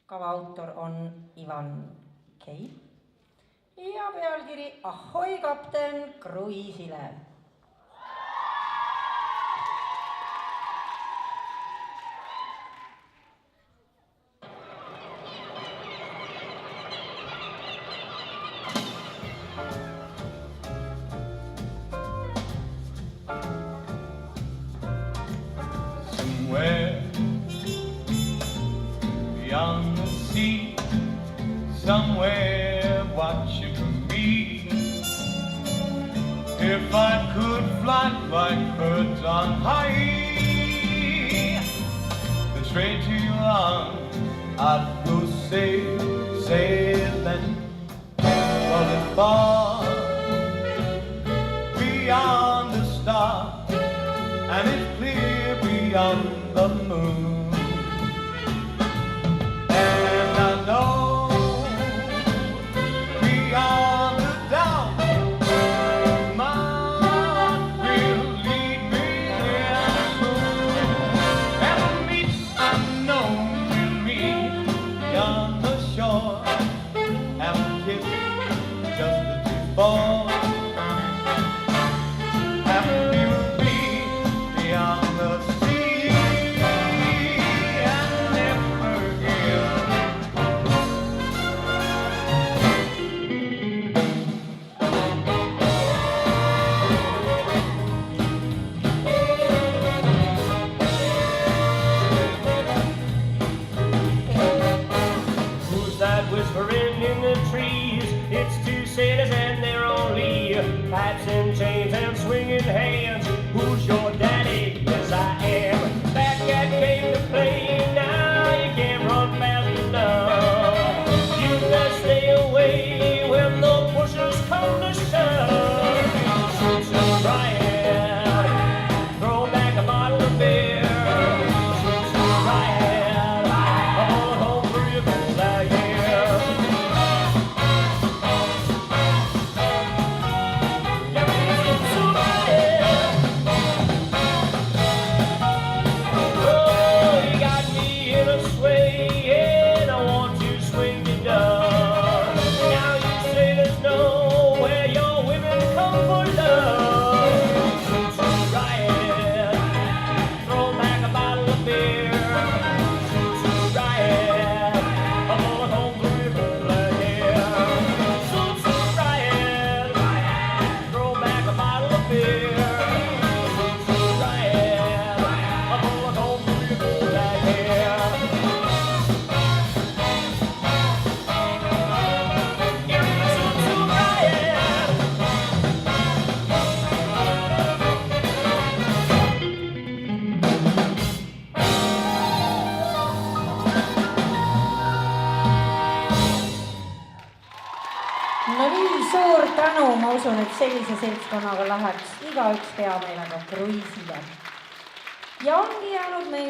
kava autor on Ivan Kei ja pealkiri Ahoi kapten kruiisile. Somewhere beyond the sea, somewhere watching me. If I could fly like birds on high, then straight to your arms I'd go sailing, running far beyond the stars, and it's clear beyond the moon. And I know beyond the doubt my heart will lead me there soon. And we'll meet, I know we'll meet beyond the shore, and we'll kiss just as before. Whispering in the trees, it's two sailors and they're only pipes and chains and swinging hands. Who's your daddy? Yes, I am. That cat came to play. Now you can't run fast enough. You better stay away when the pushers come to shove. Shoot some riot, throw back a bottle of beer. Shoot some riot, all home for your gold out here. No nii, suur tänu, ma usun, et sellise seltskonnaga läheks igaüks hea meelega kruiisile. Ja ongi jäänud meil